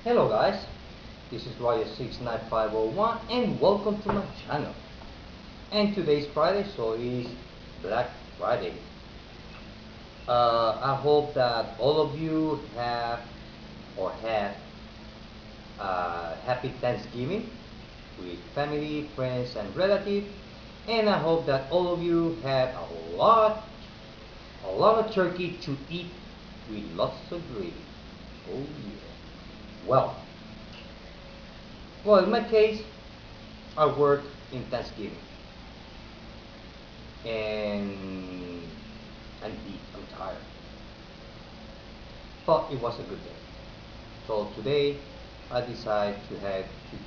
Hello guys, this is Roger69501 and welcome to my channel. And today's Friday, so it's Black Friday. I hope that all of you have or had happy Thanksgiving with family, friends and relatives. And I hope that all of you had a lot of turkey to eat with lots of gravy. Oh yeah. Well, well, in my case, I work in Thanksgiving, and I'm tired, but it was a good day. So today, I decided to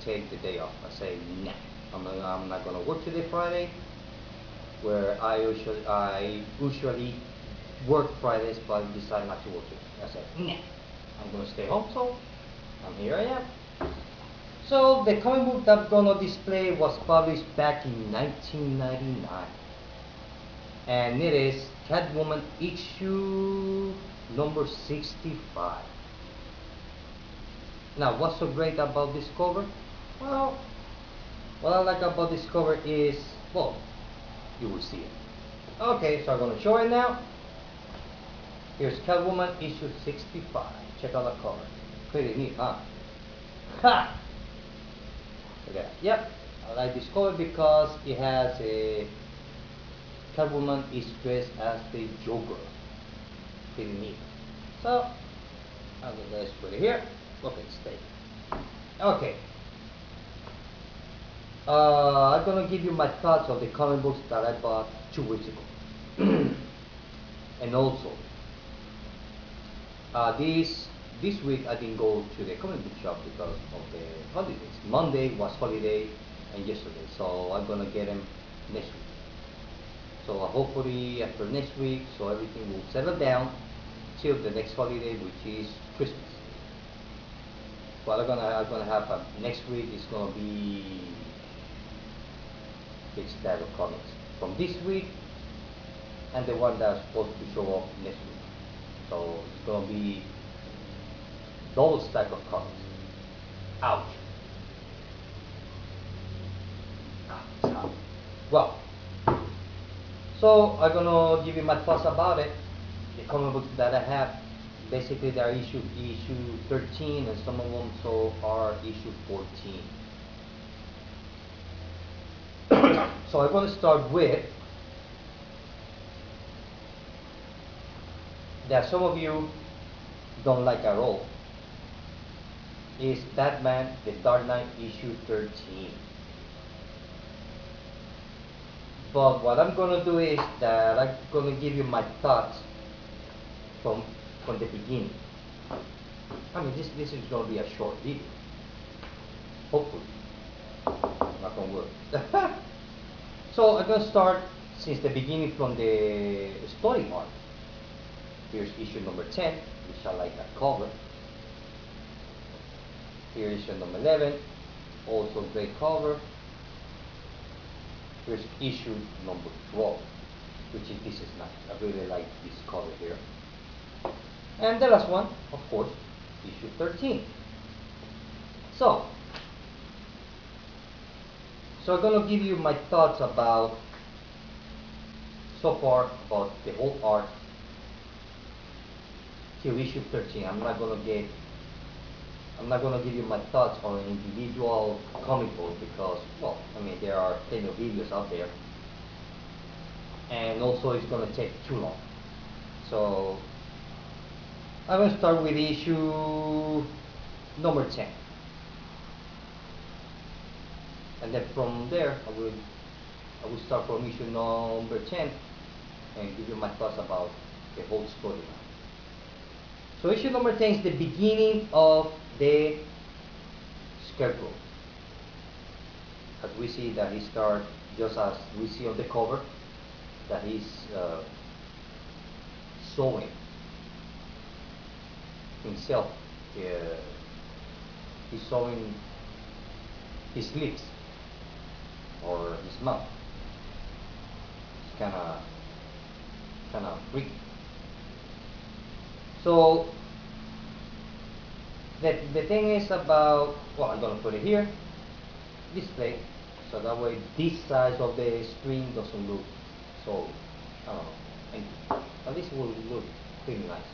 take the day off. I say, nah, I'm not gonna work today, Friday, where I usually work Fridays, but I decide not to work today. I said, nah, I'm gonna stay home. So, here I am. So the comic book that I'm gonna display was published back in 1999, and it is Catwoman issue number 65. Now, what's so great about this cover? Well, what I like about this cover is, well, you will see it. Okay, so I'm gonna show it now. Here's Catwoman issue 65. Check out the cover. Pretty neat, huh? Ha! Okay. Yep, I like this cover because it has a Catwoman is dressed as the Joker. Pretty neat. So let's put it here. Okay, stay. Okay. I'm gonna give you my thoughts of the comic books that I bought 2 weeks ago, and also this week I didn't go to the comic book shop because of the holidays. Monday was holiday and yesterday, so I'm gonna get them next week. So hopefully after next week, so everything will settle down till the next holiday, which is Christmas. What I'm gonna have next week is gonna be big stack of comics from this week and the one that's supposed to show up next week. So it's gonna be double stack of comics. Ouch. It's hot. Well, so I'm gonna give you my thoughts about it. The comic books that I have, basically they are issue 13, and some of them so are issue 14. So I'm going to start with that some of you don't like at all is Batman the Dark Knight issue 13. But what I'm going to do is that I'm going to give you my thoughts from the beginning. I mean, this is going to be a short video, hopefully, knock on wood. So I'm going to start since the beginning from the story arc. Here's issue number 10, which I like that cover. Here's issue number 11, also great cover. Here's issue number 12, which is this is nice. I really like this cover here. And the last one, of course, issue 13. So I'm gonna give you my thoughts about so far about the whole arc till issue 13. I'm not gonna give you my thoughts on an individual comic book because, well, I mean, there are plenty of videos out there, and also it's gonna take too long. So I'm gonna start with issue number 10, and then from there I will start from issue number 10 and give you my thoughts about the whole storyline. So issue number 10 is the beginning of the Scarecrow. As we see that he starts, just as we see on the cover, that he's sewing himself. He's sewing his lips or his mouth. It's kind of freaky. So The thing is about, well, I'm gonna put it here, display, so that way this size of the screen doesn't look so, I don't know, and at least it will look pretty nice.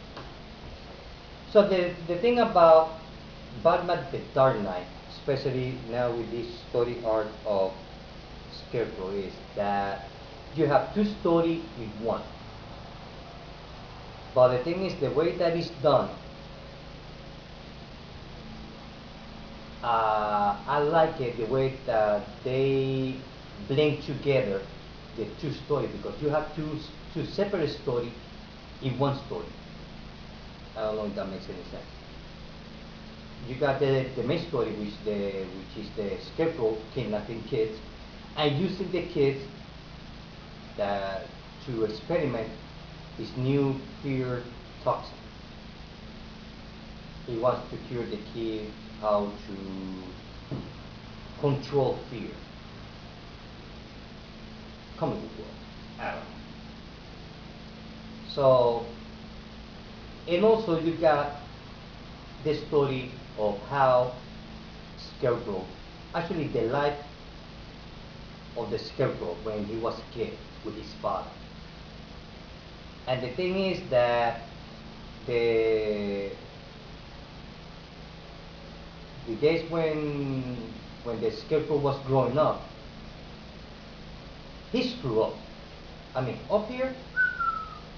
So the thing about Batman the Dark Knight, especially now with this story arc of Scarecrow, is that you have two stories with one. But the thing is, the way that it's done, I like it the way that they blend together the two stories, because you have two separate stories in one story. I don't know if that makes any sense. You got the main story, which is the Scarecrow kidnapping kids and using the kids that to experiment his new fear toxin. He wants to cure the kid how to control fear. Comic book world. I don't know. So, and also you got the story of how Scarecrow, actually the life of the Scarecrow when he was a kid with his father. And the thing is that the the days when the Scarecrow was growing up, he screwed up. I mean, up here,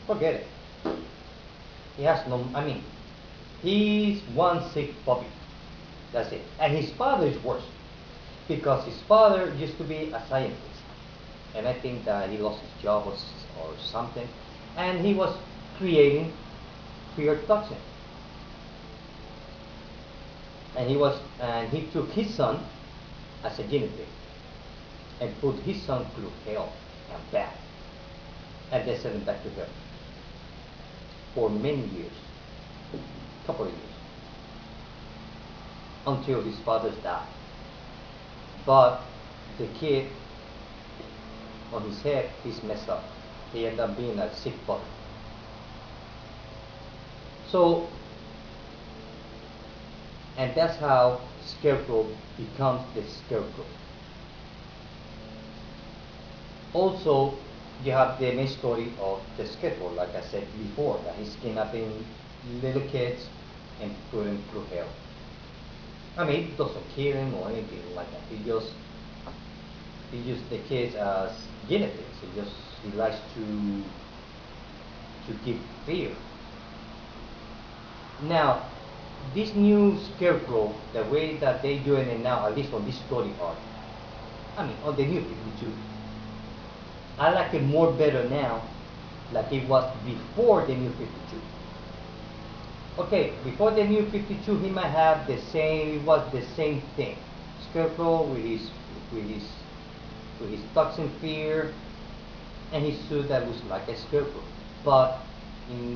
forget it. He has no. I mean, he's one sick puppy. That's it. And his father is worse because his father used to be a scientist, and I think that he lost his job or something, and he was creating fear toxin. And he took his son as a guinea pig and put his son through hell and back, and they sent him back to hell for many years, couple of years, until his father died. But the kid on his head, he's messed up. He ended up being a sick puppy. So, and that's how Scarecrow becomes the Scarecrow. Also, you have the main story of the Scarecrow, like I said before, that he's kidnapping little kids and put them through hell. I mean, he doesn't kill them or anything like that. He used the kids as guinea pigs. He likes to give fear. Now, this new Scarecrow, the way that they doing it now, at least on this story arc, I mean, on the new 52, I like it more better now, like it was before the new 52. Okay, before the new 52, he might have the same. It was the same thing. Scarecrow with his with his toxin fear, and his suit that was like a scarecrow. But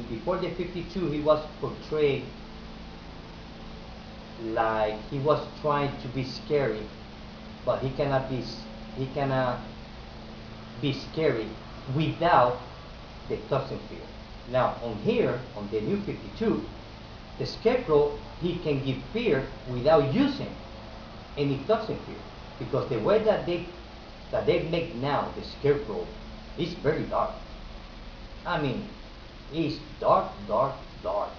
before the 52, he was portrayed like he was trying to be scary, but he cannot be scary without the toxin fear. Now on here, on the new 52, the scarecrow, he can give fear without using any toxin fear, because the way that they make now the scarecrow is very dark. I mean, it's dark, dark, dark.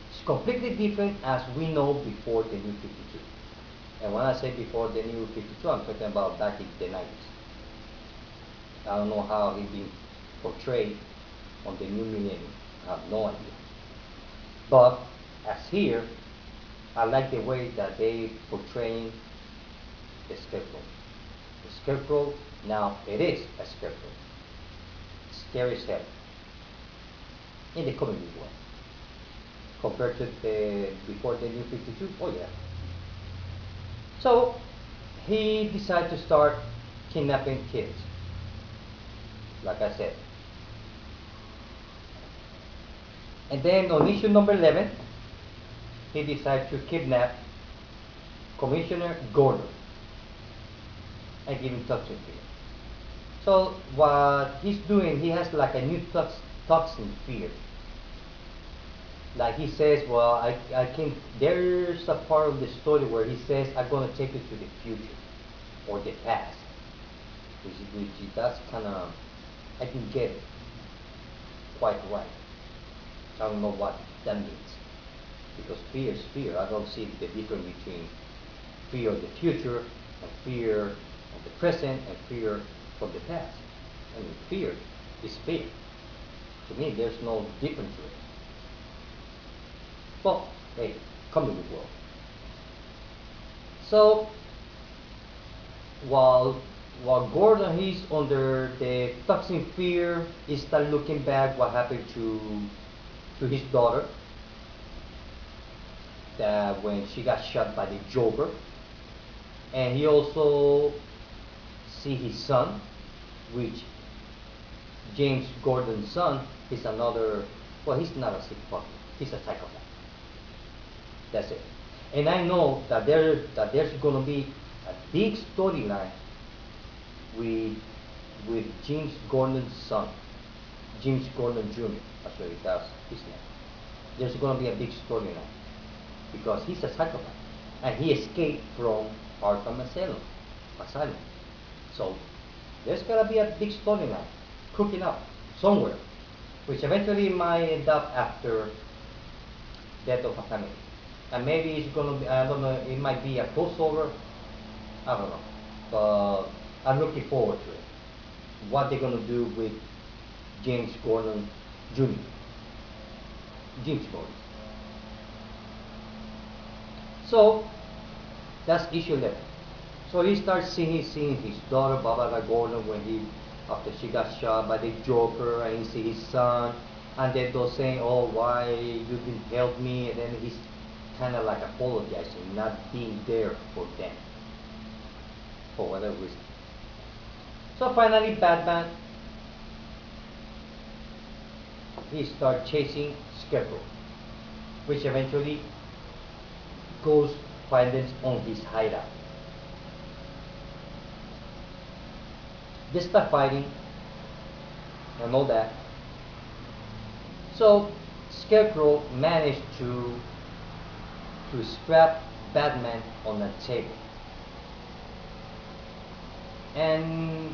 It's completely different as we know before the new 52. And when I say before the new 52, I'm talking about back in the 90s. I don't know how he's been portrayed on the new millennium. I have no idea. But as here, I like the way that they portraying the scarecrow. The scarecrow, now it is a scarecrow. Scary as hell. In the comic book world. Compared to the before the new 52, oh yeah. So he decided to start kidnapping kids. Like I said. And then on issue number 11, he decided to kidnap Commissioner Gordon and give him toxin fear. So what he's doing, he has like a new toxin fear. Like he says, well, I can. There's a part of the story where he says, "I'm gonna take you to the future or the past," which that's kind of, I can get it quite right. I don't know what that means because fear is fear. I don't see the difference between fear of the future and fear of the present and fear from the past. I mean, fear is fear. To me, there's no difference to it. Well, hey, come to the world. So while while Gordon he's under the toxic fear, he start looking back what happened to his daughter that when she got shot by the Joker, and he also see his son, which James Gordon's son is another. Well, he's not a sick fucker. He's a psychopath. That's it. And I know that there's gonna be a big storyline with with James Gordon's son, James Gordon Jr. Actually, that's his name. There's gonna be a big storyline because he's a psychopath and he escaped from Arkham Asylum. Asylum. So there's gonna be a big storyline cooking up somewhere, which eventually might end up after death of a family. And maybe it's gonna be, I don't know, it might be a crossover, I don't know. But I'm looking forward to it. What they're gonna do with James Gordon Jr. James Gordon. So that's issue 11. So he starts seeing his daughter Barbara Gordon when he after she got shot by the Joker, and he see his son, and then they're saying, "Oh, why you didn't help me?" And then he's kind of like apologizing, not being there for them for whatever reason. So finally, Batman he starts chasing Scarecrow, which eventually goes finds on his hideout. They start fighting and all that. So Scarecrow managed to strap Batman on a table. And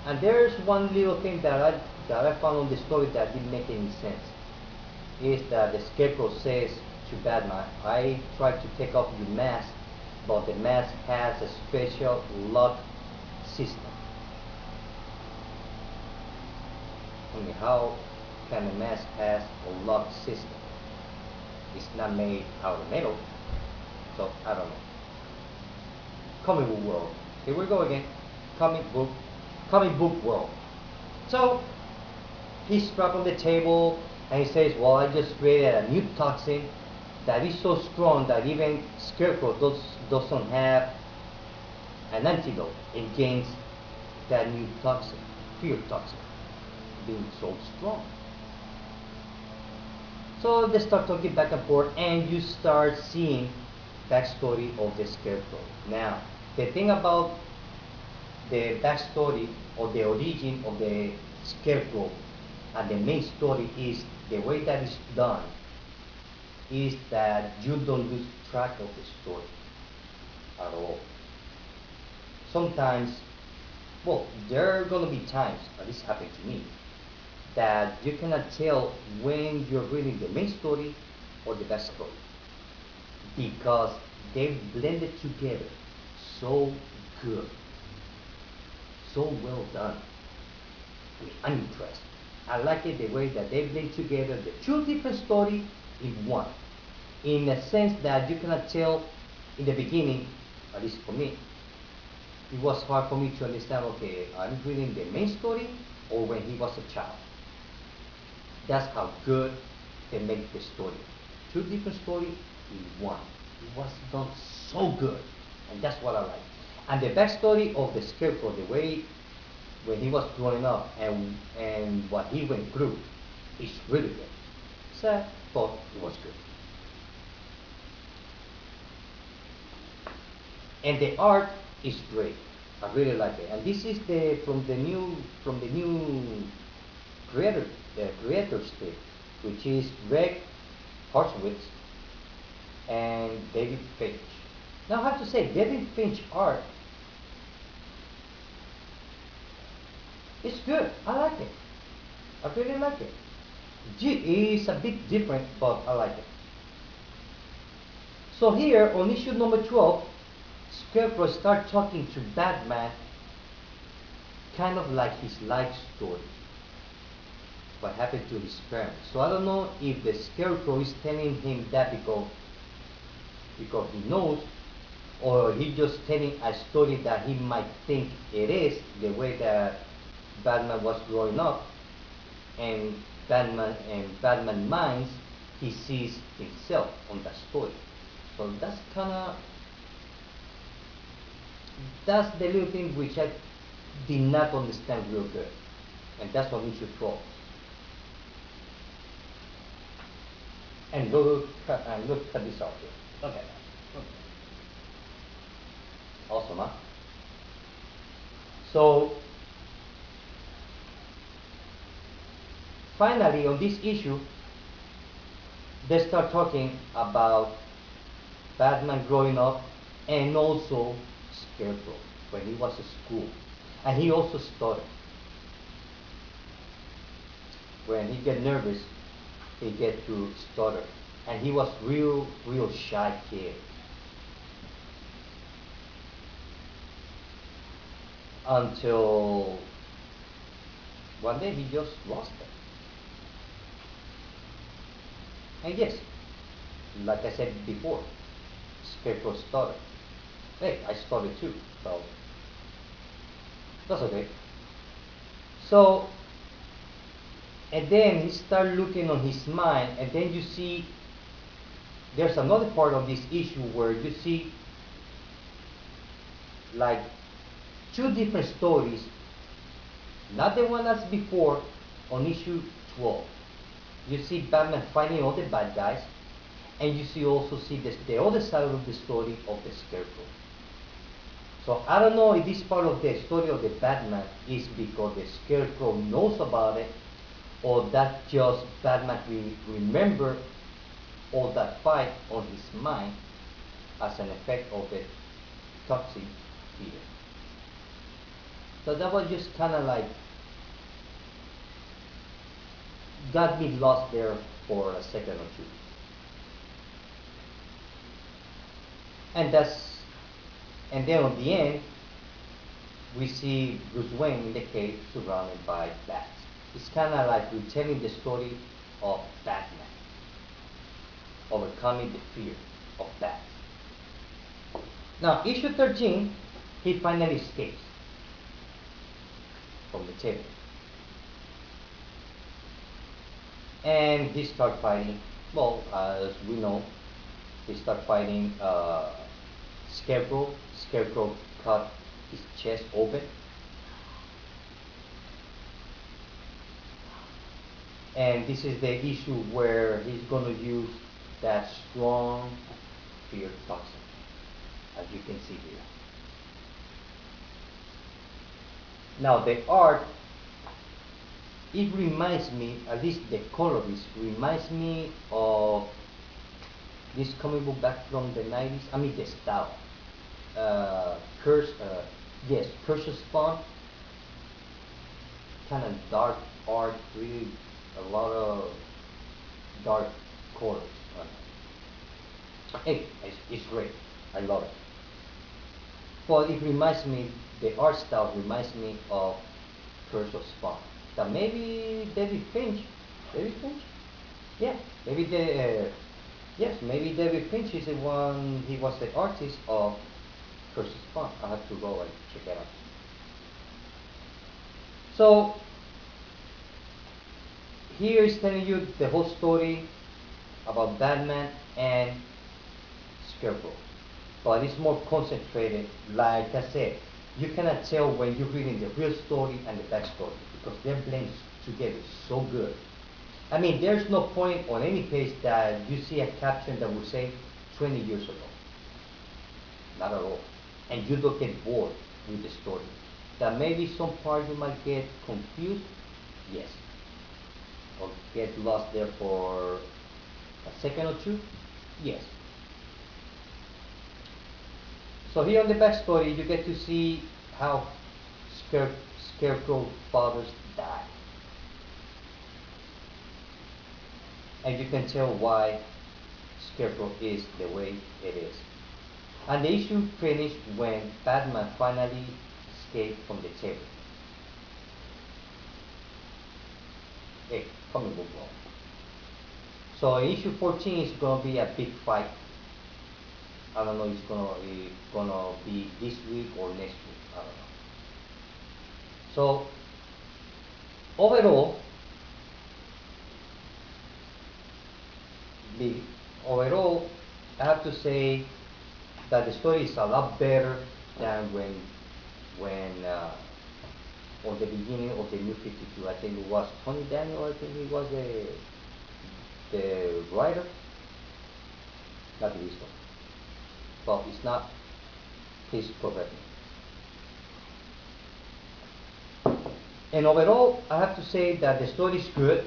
and there's one little thing that I found on the story that didn't make any sense. Is that the Scarecrow says to Batman, "I tried to take off your mask, but the mask has a special lock system." I mean, how can a mask has a lock system? It's not made out of metal, so I don't know. Comic book world. Here we go again. Comic book, comic book world. So he's strapped on the table and he says, "Well, I just created a new toxin that is so strong that even Scarecrow doesn't have an antidote against that new toxin, fear toxin, being so strong." So they start talking back and forth, and you start seeing backstory of the Scarecrow. Now, the thing about the backstory or the origin of the Scarecrow and the main story is the way that it's done is that you don't lose track of the story at all. Sometimes, well, there are gonna be times, at least happened to me, that you cannot tell when you're reading the main story or the backstory because they've blended together so good, so well done. I mean, I'm impressed. I like it the way that they blend together the two different stories in one. In a sense that you cannot tell in the beginning, at least for me, it was hard for me to understand, okay, I'm reading the main story or when he was a child. That's how good they make the story. Two different stories in one. It was done so good. And that's what I like. And the backstory of the Scarecrow, the way when he was growing up and what he went through is really good. Sad, but it was good. And the art is great. I really like it. And this is the from the new creator creator's take. which is Greg Horowitz and David Finch. Now I have to say, David Finch art is good. I like it. I really like it. It's a bit different, but I like it. So here on issue number 12, Scarecrow starts talking to Batman, kind of like his life story, what happened to his parents. So I don't know if the Scarecrow is telling him that because he knows, or he just telling a story that he might think it is, the way that Batman was growing up, and Batman minds, he sees himself on that story. So that's the little thing which I did not understand real good, and that's on issue 12. And look at this art here. Look at that. Awesome, huh? So finally, on this issue, they start talking about Batman growing up and also Scarecrow when he was at school. And he also stuttered. When he get nervous, he get to stutter. And he was real shy kid. Until one day he just lost it. And yes, like I said before, Scarecrow stuttered. Hey, I stuttered too, so that's okay. So, and then he started looking on his mind, and then you see there's another part of this issue where you see like two different stories, not the one that's before on issue 12. You see Batman fighting all the bad guys, and you see the other side of the story of the Scarecrow. So I don't know if this part of the story of the Batman is because the Scarecrow knows about it, or that just Batman remember all that fight on his mind as an effect of the toxic fear. So that was just kind of like got me lost there for a second or two. And then on the end, we see Bruce Wayne in the cave surrounded by bats. It's kind of like retelling the story of Batman overcoming the fear of bats. Now, issue 13, he finally escapes from the table. And he starts fighting, well, as we know, he starts fighting Scarecrow. Scarecrow cut his chest open. And this is the issue where he's going to use that strong fear toxin, as you can see here. Now the art, it reminds me, at least the colorist reminds me of this comic book back from the 90s. I mean the style. Curse Spawn. Kind of dark art, really a lot of dark colors. Hey, it's great. I love it. But it reminds me, the art style reminds me of Curse of Spawn. That maybe David Finch, yeah, maybe David Finch is the one. He was the artist of Curse of Spawn. I have to go and check it out. So here is telling you the whole story about Batman and Scarecrow, but it's more concentrated. Like I said, you cannot tell when you're reading the real story and the backstory because they're blended together so good. I mean, there's no point on any page that you see a caption that will say 20 years ago. Not at all. And you don't get bored with the story. That maybe some part you might get confused, yes. or get lost there for a second or two? Yes. So here on the backstory, you get to see how Scarecrow fathers died. And you can tell why Scarecrow is the way it is. And the issue finished when Batman finally escaped from the table. A comic book world. So issue 14 is gonna be a big fight. I don't know if it's gonna be this week or next week. I don't know. So overall, the overall, I have to say that the story is a lot better than when on the beginning of the New 52. I think it was Tony Daniel. I think he was the writer, not this one. Well, it's not. Please correct me. And overall, I have to say that the story is good.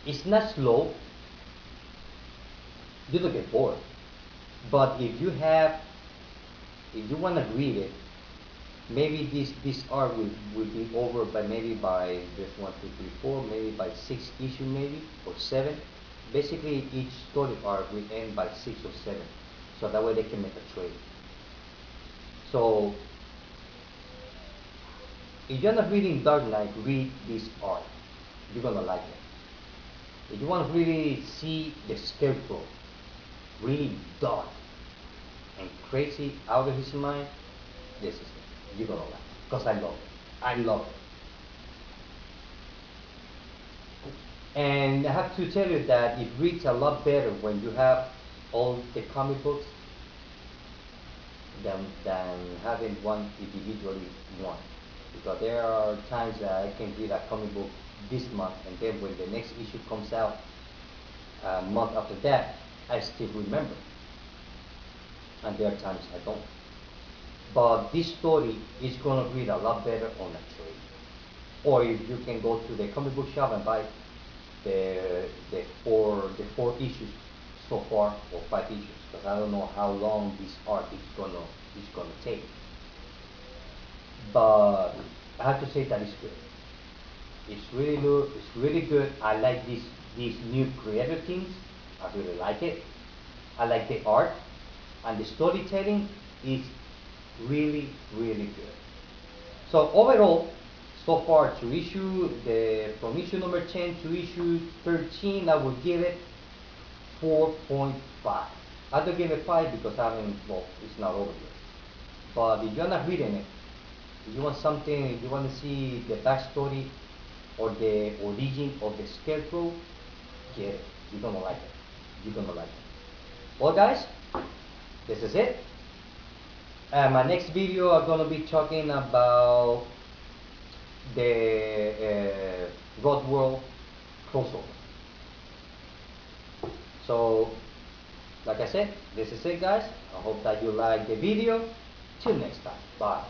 It's not slow. You don't get bored. But if you want to read it, maybe this arc will be over by maybe by this 1, 2, 3, 4, maybe by 6 issue maybe or 7. Basically, each story arc will end by 6 or 7, so that way they can make a trade. So if you're not reading Dark Knight, read this arc. You're gonna like it. If you want to really see the Scarecrow really dark and crazy out of his mind, this is it. You're gonna like it. Because I love it. I love it. And I have to tell you that it reads a lot better when you have all the comic books than having one individually one. Because there are times that I can read a comic book this month, and then when the next issue comes out a month after that, I still remember. And there are times I don't. But this story is going to read a lot better on a trade. Or if you can go to the comic book shop and buy the four issues so far, or 5 issues, because I don't know how long this arc is gonna take. But I have to say that it's good. It's really good. It's really good. I like these new creative things. I really like it. I like the art, and the storytelling is really good. So overall, so far to issue from issue number 10 to issue 13, I would give it 4.5. I don't give it 5 because I haven't. Well, it's not over yet. But if you're not reading it, if you want something, if you want to see the backstory or the origin of the Scarecrow, get it. You're gonna like it. You're gonna like it. Well, guys, this is it. My next video, I'm gonna be talking about the Road World crossover. So, like I said, this is it, guys. I hope that you like the video. Till next time. Bye.